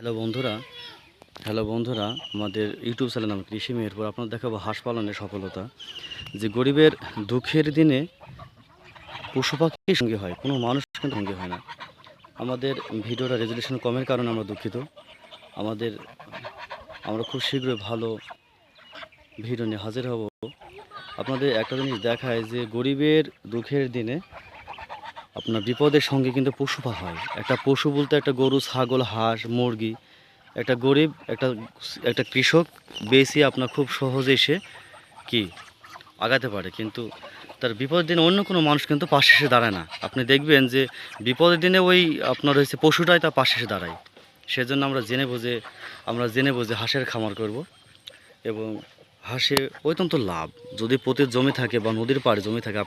Hello বন্ধুরা, আমাদের YouTube channel নাম কৃষি মেহেরপুর। আপনার দেখাবো হাঁস পালনের সফলতা। যে গরিবের দুঃখের দিনে পশু পাখির সঙ্গে হয়, কোনো মানুষ কিন্তু সঙ্গে হয় না। আমাদের ভিডিওটা রেজুলেশন কমের কারণে আমরা দুঃখিত। আমাদের আমরা খুব শীঘ্রই ভালো ভিডিও নিয়ে হাজির হব। আপনাদের একটা জিনিস দেখায় যে গরিবের দুঃখের দিনে আপনার বিপদের সঙ্গে কিন্তু পশু হয়। একটা পশু বলতে একটা গরু, ছাগল, হাঁস, মুরগি। একটা গরিব একটা একটা কৃষক বেশি আপনার খুব সহজে সে কি আগাতে পারে, কিন্তু তার বিপদের দিনে অন্য কোনো মানুষ কিন্তু পাশে এসে দাঁড়ায় না। আপনি দেখবেন যে বিপদের দিনে ওই আপনার হয়েছে পশুটাই তার পাশে এসে দাঁড়ায়। সেজন্য আমরা জেনে বুঝে হাঁসের খামার করব। এবং হাঁসে অত্যন্ত লাভ। যদি প্রতি জমি থাকে বা নদীর পাড়ে জমি থাকে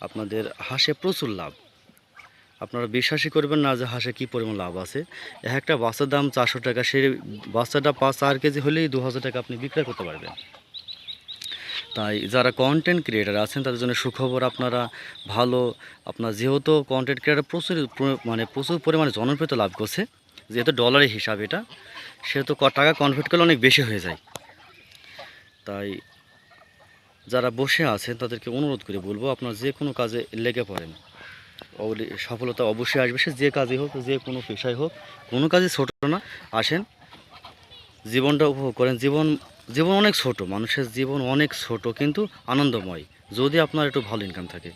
আপনাদের হাঁসে প্রচুর লাভ। আপনারা বিশ্বাসই করবেন না যে হাঁসে কী পরিমাণ লাভ আছে। একটা বাচ্চার দাম 400 টাকা, সেই বাচ্চাটা 4 কেজি হলেই 2000 টাকা আপনি বিক্রয় করতে পারবেন। তাই যারা কন্টেন্ট ক্রিয়েটার আছেন তাদের জন্য সুখবর। আপনার যেহেতু কন্টেন্ট ক্রিয়েটার প্রচুর পরিমাণে জনপ্রিয়তা লাভ করছে, যেহেতু ডলারের হিসাব এটা, সেহেতু টাকা কনভার্ট করলে অনেক বেশি হয়ে যায়। তাই যারা বসে আছেন তাদেরকে অনুরোধ করে বলবো, আপনার যে কোনো কাজে লেগে পড়েন, সফলতা অবশ্যই আসবে। সে যে কাজই হোক, যে কোনো পেশায় হোক, কোনো কাজই ছোট না। আসেন, জীবনটা উপভোগ করেন। জীবন অনেক ছোট, মানুষের জীবন অনেক ছোট কিন্তু আনন্দময়, যদি আপনার একটু ভালো ইনকাম থাকে।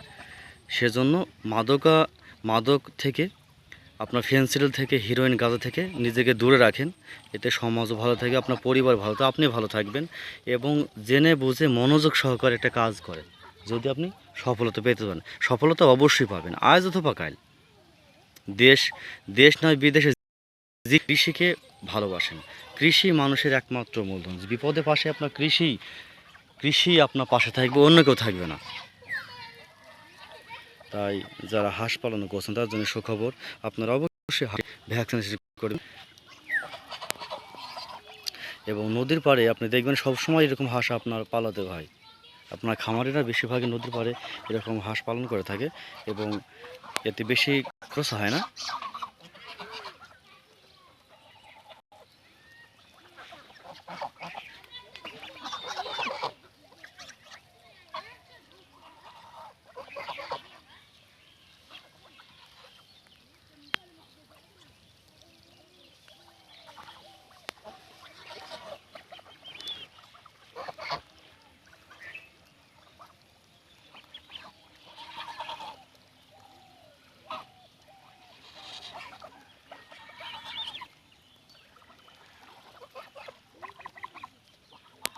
সেজন্য মাদক থেকে, আপনার ফেন্সিডিল থেকে, হিরোইন, গাঁজা থেকে নিজেকে দূরে রাখেন। এতে সমাজও ভালো থাকে, আপনার পরিবার ভালো থাকে, আপনি ভালো থাকবেন। এবং জেনে বুঝে মনোযোগ সহকারে একটা কাজ করেন, যদি আপনি সফলতা পেতে পারেন। সফলতা অবশ্যই পাবেন, আজ অথবা কাল। দেশ নয় বিদেশে যে কৃষিকে ভালোবাসেন, কৃষি মানুষের একমাত্র মূলধন। বিপদে পাশে আপনার কৃষি আপনার পাশে থাকবে, অন্য কেউ থাকবে না। তাই যারা হাঁস পালন করছেন তার জন্য সুখবর, আপনারা অবশ্যই ভ্যাকসিনেশন করবেন। এবং নদীর পাড়ে আপনি দেখবেন সবসময় এরকম হাঁস আপনার পালাতে হয়। আপনার খামারিরা বেশিরভাগই নদীর পাড়ে এরকম হাঁস পালন করে থাকে, এবং এতে বেশি খরচ হয় না।